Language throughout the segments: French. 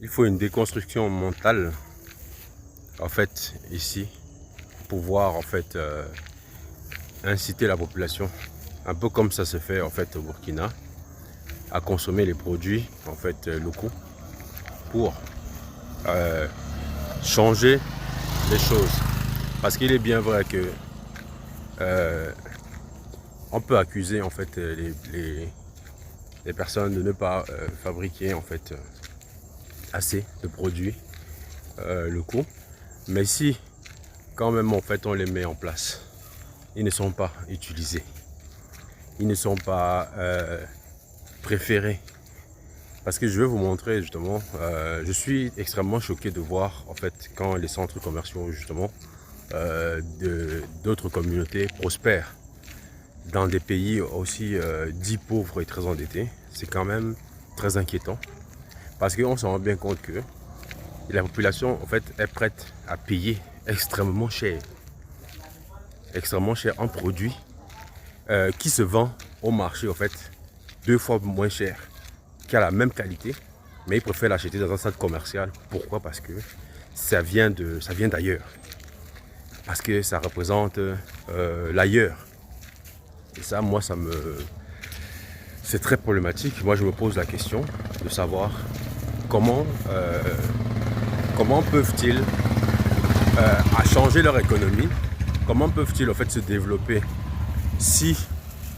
Il faut une déconstruction mentale, en fait, ici, pour pouvoir, en fait, inciter la population, un peu comme ça se fait, en fait, au Burkina, à consommer les produits, en fait, locaux, pour changer les choses. Parce qu'il est bien vrai que on peut accuser, en fait, les personnes de ne pas fabriquer, en fait, assez de produits locaux. Mais si, quand même, en fait, on les met en place, ils ne sont pas utilisés. Ils ne sont pas préférés. Parce que je vais vous montrer justement, je suis extrêmement choqué de voir en fait quand les centres commerciaux justement d'autres communautés prospèrent dans des pays aussi dits pauvres et très endettés. C'est quand même très inquiétant parce qu'on se rend bien compte que la population en fait est prête à payer extrêmement cher en produits qui se vend au marché en fait 2 fois moins cher, qui a la même qualité, mais ils préfèrent l'acheter dans un centre commercial. Pourquoi? Parce que ça vient d'ailleurs, parce que ça représente l'ailleurs. Et ça, moi, c'est très problématique. Moi, je me pose la question de savoir comment comment peuvent-ils changer leur économie, comment peuvent-ils en fait se développer si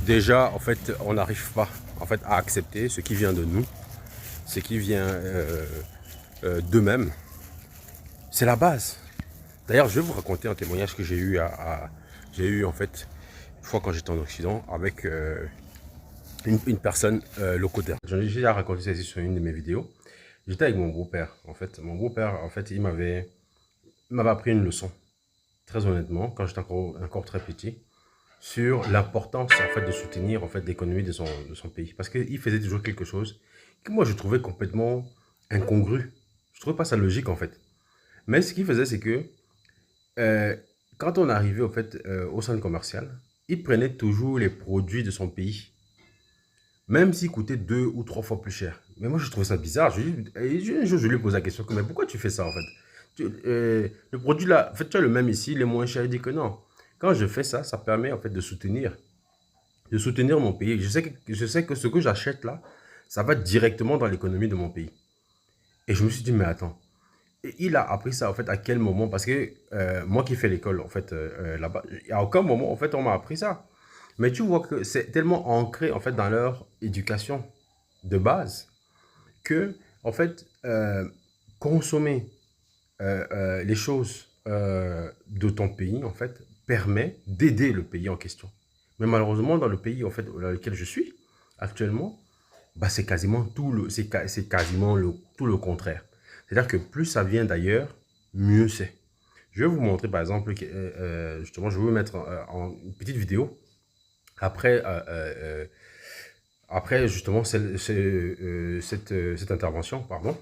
déjà en fait on n'arrive pas en fait à accepter ce qui vient de nous, ce qui vient d'eux-mêmes. C'est la base. D'ailleurs, je vais vous raconter un témoignage que j'ai eu en fait une fois quand j'étais en Occident avec une personne locataire. J'en ai déjà raconté ça ici sur une de mes vidéos. J'étais avec mon beau-père en fait. Mon beau-père en fait, il m'avait appris une leçon, très honnêtement, quand j'étais encore très petit, sur l'importance en fait de soutenir en fait l'économie de son pays, parce qu'il faisait toujours quelque chose que moi je trouvais complètement incongru. Je trouvais pas ça logique en fait. Mais ce qu'il faisait, c'est que euh, quand on arrivait au fait au centre commercial, il prenait toujours les produits de son pays, même s'ils coûtaient 2 ou 3 fois plus cher. Mais moi je trouvais ça bizarre. Un jour je lui ai posé la question, mais pourquoi tu fais ça en fait? Le produit là, en fait tu as le même ici, il est moins cher. Il dit que non. Quand je fais ça, ça permet en fait de soutenir mon pays. Je sais que ce que j'achète là, ça va directement dans l'économie de mon pays. Et je me suis dit, mais attends, et il a appris ça en fait à quel moment? Parce que moi qui fais l'école en fait là-bas, à aucun moment en fait on m'a appris ça. Mais tu vois que c'est tellement ancré en fait dans leur éducation de base que en fait consommer les choses de ton pays en fait permet d'aider le pays en question. Mais malheureusement dans le pays en fait dans lequel je suis actuellement, bah, c'est quasiment c'est quasiment tout le contraire. C'est-à-dire que plus ça vient d'ailleurs, mieux c'est. Je vais vous montrer par exemple, justement, je vais vous mettre en une petite vidéo après, après justement cette intervention, pardon,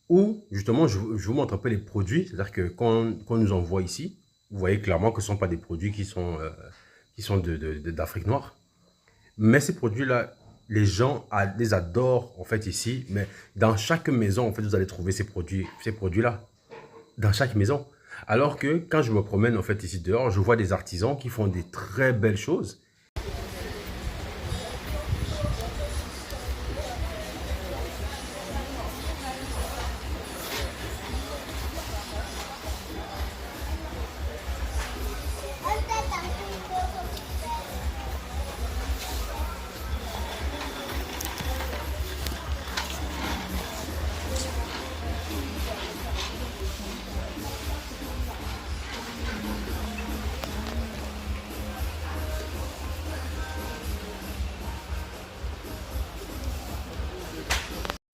où justement je vous montre un peu les produits, c'est-à-dire que quand nous envoie ici, vous voyez clairement que ce ne sont pas des produits qui sont d'Afrique noire. Mais ces produits-là, les gens les adorent en fait ici. Mais dans chaque maison, en fait, vous allez trouver ces produits-là. Dans chaque maison. Alors que quand je me promène en fait ici dehors, je vois des artisans qui font des très belles choses.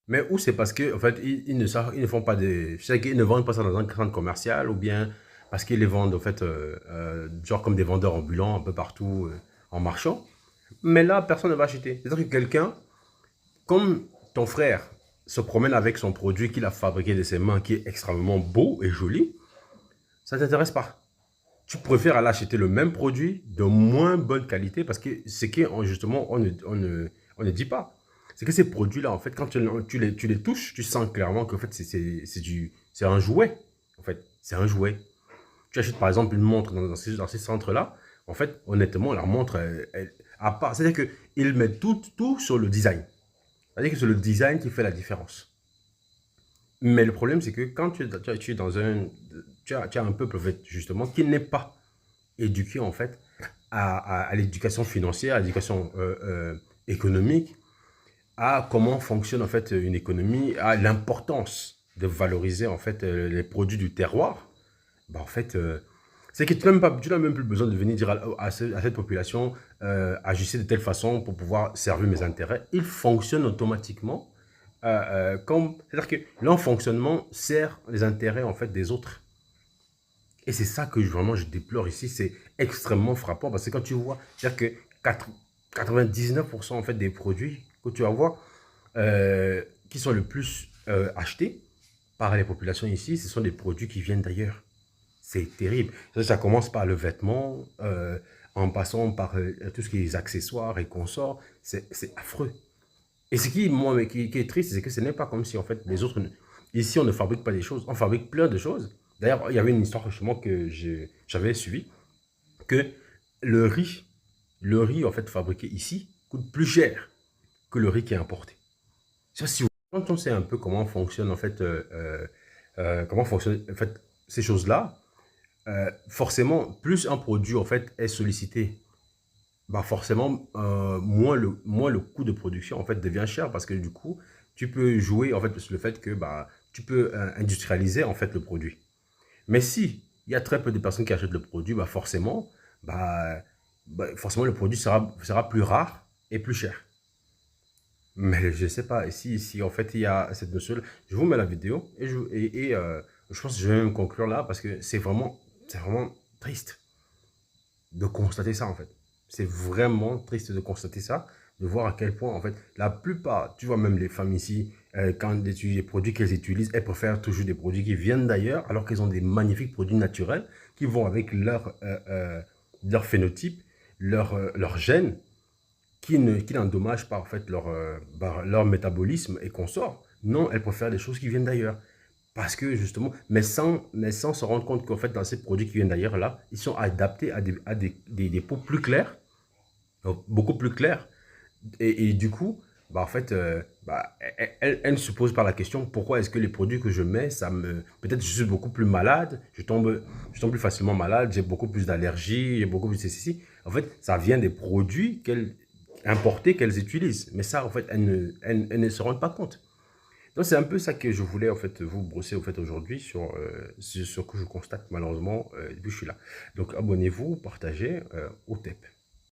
Mais ou c'est parce que en fait ils ne font pas des, je sais qu'ils ne vendent pas ça dans un centre commercial, ou bien parce qu'ils les vendent en fait genre comme des vendeurs ambulants un peu partout en marchant. Mais là personne ne va acheter. C'est-à-dire que quelqu'un comme ton frère se promène avec son produit qu'il a fabriqué de ses mains, qui est extrêmement beau et joli, ça ne t'intéresse pas. Tu préfères aller acheter le même produit de moins bonne qualité, parce que c'est que justement on ne dit pas. c'est que ces produits-là, en fait, quand tu les touches, tu sens clairement qu'en fait, c'est un jouet. En fait, c'est un jouet. Tu achètes par exemple une montre dans ces centres-là, en fait, honnêtement, la montre, à part, c'est-à-dire qu'ils mettent tout sur le design. C'est-à-dire que c'est le design qui fait la différence. Mais le problème, c'est que quand tu es dans tu as un peuple, en fait, justement, qui n'est pas éduqué, en fait, à l'éducation financière, à l'éducation économique, à comment fonctionne, en fait, une économie, à l'importance de valoriser, en fait, les produits du terroir, bah, en fait, c'est que tu n'as même plus besoin de venir dire à cette population, agissez de telle façon pour pouvoir servir mes intérêts. Ils fonctionnent automatiquement. C'est-à-dire que leur fonctionnement sert les intérêts en fait des autres. Et c'est ça que vraiment je déplore ici. C'est extrêmement frappant parce que quand tu vois, c'est-à-dire que 99% en fait des produits que tu vas voir qui sont le plus achetés par les populations ici, ce sont des produits qui viennent d'ailleurs. C'est terrible. Ça commence par le vêtement, en passant par tout ce qui est les accessoires et consorts. C'est affreux. Et ce qui, moi, qui est triste, c'est que ce n'est pas comme si, en fait, les autres... Ici, on ne fabrique pas des choses. On fabrique plein de choses. D'ailleurs, il y avait une histoire, justement, que j'avais suivie, que le riz, en fait, fabriqué ici, coûte plus cher que le riz qui est importé. Ça, si quand on sait un peu comment fonctionne, en fait, comment fonctionnent, en fait, ces choses-là, forcément, plus un produit, en fait, est sollicité, bah forcément, moins le coût de production, en fait, devient cher parce que, du coup, tu peux jouer, en fait, sur le fait que, bah, tu peux industrialiser, en fait, le produit. Mais si il y a très peu de personnes qui achètent le produit, bah, forcément, le produit sera plus rare et plus cher. Mais je ne sais pas, si en fait il y a cette notion, je vous mets la vidéo je pense que je vais même conclure là parce que c'est vraiment triste de constater ça en fait. C'est vraiment triste de constater ça, de voir à quel point en fait la plupart, tu vois même les femmes ici, quand elles utilisent les produits qu'elles utilisent, elles préfèrent toujours des produits qui viennent d'ailleurs alors qu'elles ont des magnifiques produits naturels qui vont avec leur phénotype, leur gène qui n'endommagent pas en fait leur métabolisme et consorts. Non, elles préfèrent des choses qui viennent d'ailleurs. Parce que justement, mais sans se rendre compte qu'en fait, dans ces produits qui viennent d'ailleurs, là, ils sont adaptés à des peaux plus claires, beaucoup plus claires. Et du coup, bah, en fait, elle se pose pas la question, pourquoi est-ce que les produits que je mets, peut-être je suis beaucoup plus malade, je tombe plus facilement malade, j'ai beaucoup plus d'allergies, j'ai beaucoup plus de ceci. En fait, ça vient des produits importés qu'elles utilisent. Mais ça, en fait, elles ne se rendent pas compte. Donc c'est un peu ça que je voulais en fait vous brosser au fait aujourd'hui sur ce que je constate malheureusement depuis que je suis là. Donc abonnez-vous, partagez au TEP.